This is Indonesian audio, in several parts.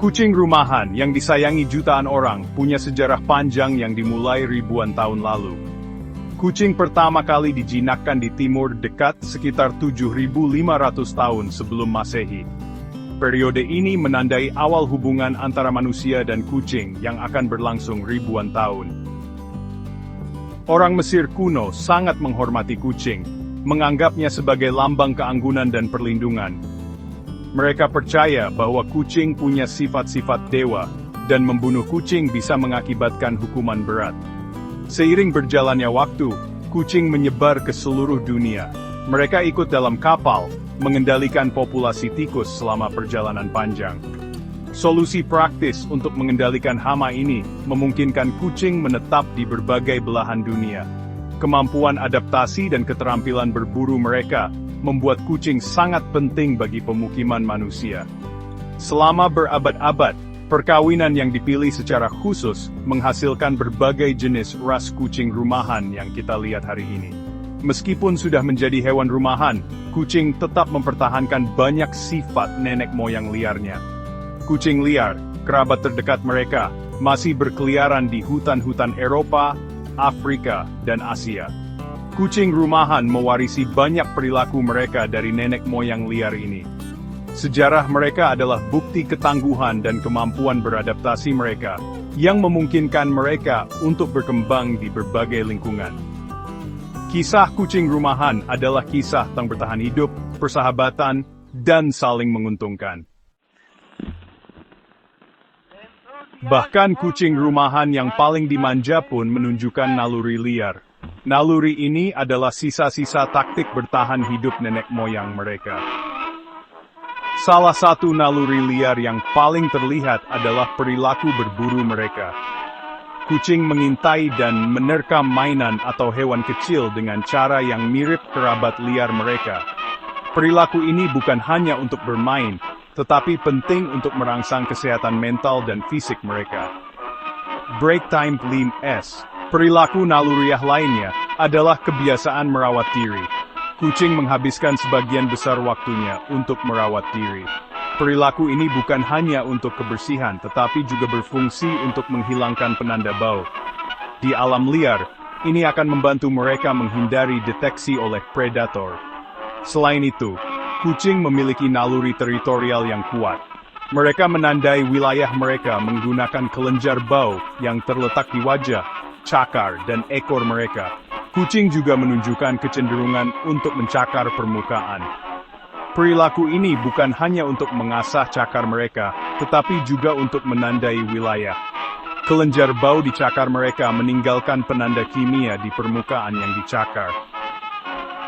Kucing rumahan yang disayangi jutaan orang punya sejarah panjang yang dimulai ribuan tahun lalu. Kucing pertama kali dijinakkan di Timur Dekat sekitar 7.500 tahun sebelum Masehi. Periode ini menandai awal hubungan antara manusia dan kucing yang akan berlangsung ribuan tahun. Orang Mesir kuno sangat menghormati kucing, menganggapnya sebagai lambang keanggunan dan perlindungan. Mereka percaya bahwa kucing punya sifat-sifat dewa, dan membunuh kucing bisa mengakibatkan hukuman berat. Seiring berjalannya waktu, kucing menyebar ke seluruh dunia. Mereka ikut dalam kapal, mengendalikan populasi tikus selama perjalanan panjang. Solusi praktis untuk mengendalikan hama ini memungkinkan kucing menetap di berbagai belahan dunia. Kemampuan adaptasi dan keterampilan berburu mereka membuat kucing sangat penting bagi pemukiman manusia. Selama berabad-abad, perkawinan yang dipilih secara khusus menghasilkan berbagai jenis ras kucing rumahan yang kita lihat hari ini. Meskipun sudah menjadi hewan rumahan, kucing tetap mempertahankan banyak sifat nenek moyang liarnya. Kucing liar, kerabat terdekat mereka, masih berkeliaran di hutan-hutan Eropa, Afrika, dan Asia. Kucing rumahan mewarisi banyak perilaku mereka dari nenek moyang liar ini. Sejarah mereka adalah bukti ketangguhan dan kemampuan beradaptasi mereka, yang memungkinkan mereka untuk berkembang di berbagai lingkungan. Kisah kucing rumahan adalah kisah tentang bertahan hidup, persahabatan, dan saling menguntungkan. Bahkan kucing rumahan yang paling dimanja pun menunjukkan naluri liar. Naluri ini adalah sisa-sisa taktik bertahan hidup nenek moyang mereka. Salah satu naluri liar yang paling terlihat adalah perilaku berburu mereka. Kucing mengintai dan menerkam mainan atau hewan kecil dengan cara yang mirip kerabat liar mereka. Perilaku ini bukan hanya untuk bermain, tetapi penting untuk merangsang kesehatan mental dan fisik mereka. Break time lim s. Perilaku naluriah lainnya adalah kebiasaan merawat diri. Kucing menghabiskan sebagian besar waktunya untuk merawat diri. Perilaku ini bukan hanya untuk kebersihan, tetapi juga berfungsi untuk menghilangkan penanda bau. Di alam liar, ini akan membantu mereka menghindari deteksi oleh predator. Selain itu, kucing memiliki naluri teritorial yang kuat. Mereka menandai wilayah mereka menggunakan kelenjar bau yang terletak di wajah, cakar, dan ekor mereka. Kucing juga menunjukkan kecenderungan untuk mencakar permukaan. Perilaku ini bukan hanya untuk mengasah cakar mereka, tetapi juga untuk menandai wilayah. Kelenjar bau di cakar mereka meninggalkan penanda kimia di permukaan yang dicakar.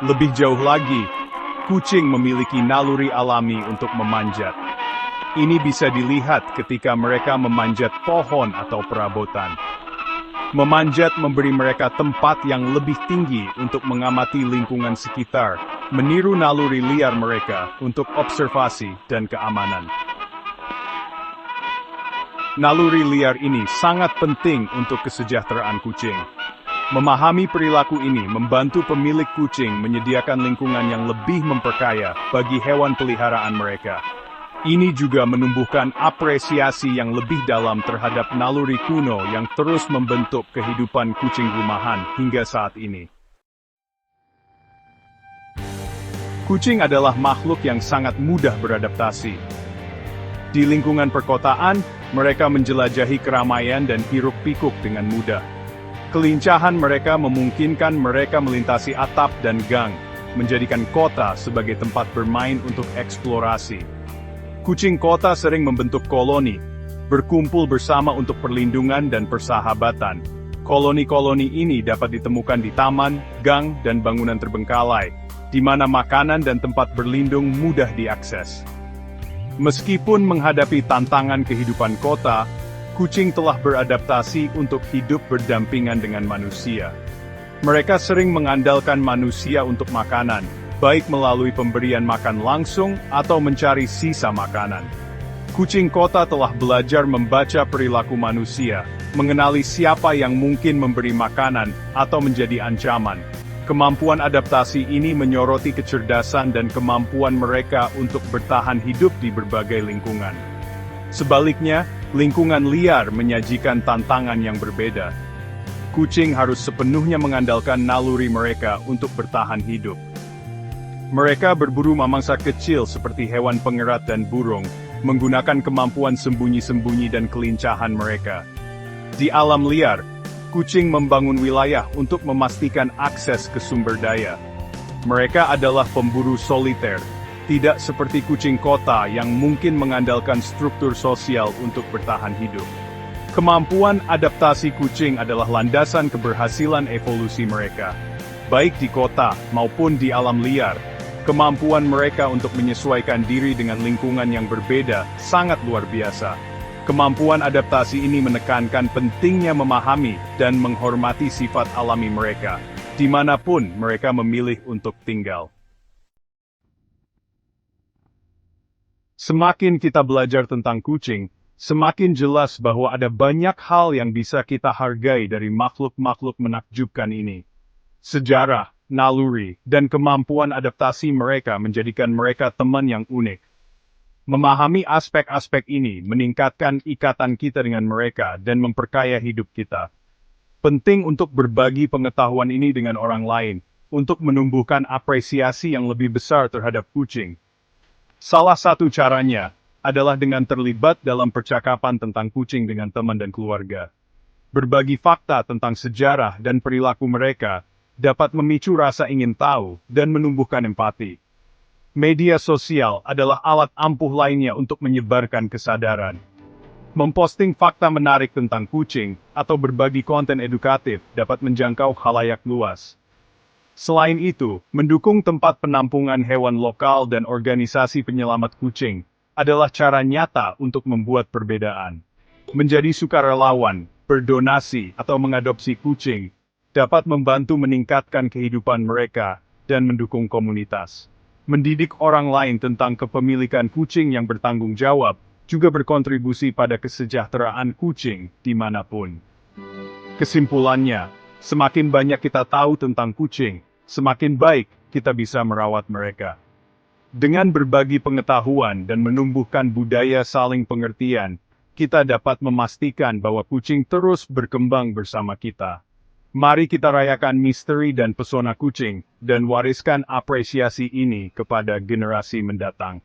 Lebih jauh lagi, kucing memiliki naluri alami untuk memanjat. Ini bisa dilihat ketika mereka memanjat pohon atau perabotan. Memanjat memberi mereka tempat yang lebih tinggi untuk mengamati lingkungan sekitar, meniru naluri liar mereka untuk observasi dan keamanan. Naluri liar ini sangat penting untuk kesejahteraan kucing. Memahami perilaku ini membantu pemilik kucing menyediakan lingkungan yang lebih memperkaya bagi hewan peliharaan mereka. Ini juga menumbuhkan apresiasi yang lebih dalam terhadap naluri kuno yang terus membentuk kehidupan kucing rumahan hingga saat ini. Kucing adalah makhluk yang sangat mudah beradaptasi. Di lingkungan perkotaan, mereka menjelajahi keramaian dan hiruk-pikuk dengan mudah. Kelincahan mereka memungkinkan mereka melintasi atap dan gang, menjadikan kota sebagai tempat bermain untuk eksplorasi. Kucing kota sering membentuk koloni, berkumpul bersama untuk perlindungan dan persahabatan. Koloni-koloni ini dapat ditemukan di taman, gang, dan bangunan terbengkalai, di mana makanan dan tempat berlindung mudah diakses. Meskipun menghadapi tantangan kehidupan kota, kucing telah beradaptasi untuk hidup berdampingan dengan manusia. Mereka sering mengandalkan manusia untuk makanan, baik melalui pemberian makan langsung atau mencari sisa makanan. Kucing kota telah belajar membaca perilaku manusia, mengenali siapa yang mungkin memberi makanan atau menjadi ancaman. Kemampuan adaptasi ini menyoroti kecerdasan dan kemampuan mereka untuk bertahan hidup di berbagai lingkungan. Sebaliknya, lingkungan liar menyajikan tantangan yang berbeda. Kucing harus sepenuhnya mengandalkan naluri mereka untuk bertahan hidup. Mereka berburu mamangsa kecil seperti hewan pengerat dan burung, menggunakan kemampuan sembunyi-sembunyi dan kelincahan mereka. Di alam liar, kucing membangun wilayah untuk memastikan akses ke sumber daya. Mereka adalah pemburu soliter, tidak seperti kucing kota yang mungkin mengandalkan struktur sosial untuk bertahan hidup. Kemampuan adaptasi kucing adalah landasan keberhasilan evolusi mereka. Baik di kota maupun di alam liar, kemampuan mereka untuk menyesuaikan diri dengan lingkungan yang berbeda sangat luar biasa. Kemampuan adaptasi ini menekankan pentingnya memahami dan menghormati sifat alami mereka, dimanapun mereka memilih untuk tinggal. Semakin kita belajar tentang kucing, semakin jelas bahwa ada banyak hal yang bisa kita hargai dari makhluk-makhluk menakjubkan ini. Sejarah, naluri, dan kemampuan adaptasi mereka menjadikan mereka teman yang unik. Memahami aspek-aspek ini meningkatkan ikatan kita dengan mereka dan memperkaya hidup kita. Penting untuk berbagi pengetahuan ini dengan orang lain, untuk menumbuhkan apresiasi yang lebih besar terhadap kucing. Salah satu caranya adalah dengan terlibat dalam percakapan tentang kucing dengan teman dan keluarga. Berbagi fakta tentang sejarah dan perilaku mereka dapat memicu rasa ingin tahu dan menumbuhkan empati. Media sosial adalah alat ampuh lainnya untuk menyebarkan kesadaran. Memposting fakta menarik tentang kucing atau berbagi konten edukatif dapat menjangkau khalayak luas. Selain itu, mendukung tempat penampungan hewan lokal dan organisasi penyelamat kucing adalah cara nyata untuk membuat perbedaan. Menjadi sukarelawan, berdonasi, atau mengadopsi kucing dapat membantu meningkatkan kehidupan mereka dan mendukung komunitas. Mendidik orang lain tentang kepemilikan kucing yang bertanggung jawab juga berkontribusi pada kesejahteraan kucing dimanapun. Kesimpulannya, semakin banyak kita tahu tentang kucing, semakin baik kita bisa merawat mereka. Dengan berbagi pengetahuan dan menumbuhkan budaya saling pengertian, kita dapat memastikan bahwa kucing terus berkembang bersama kita. Mari kita rayakan misteri dan pesona kucing, dan wariskan apresiasi ini kepada generasi mendatang.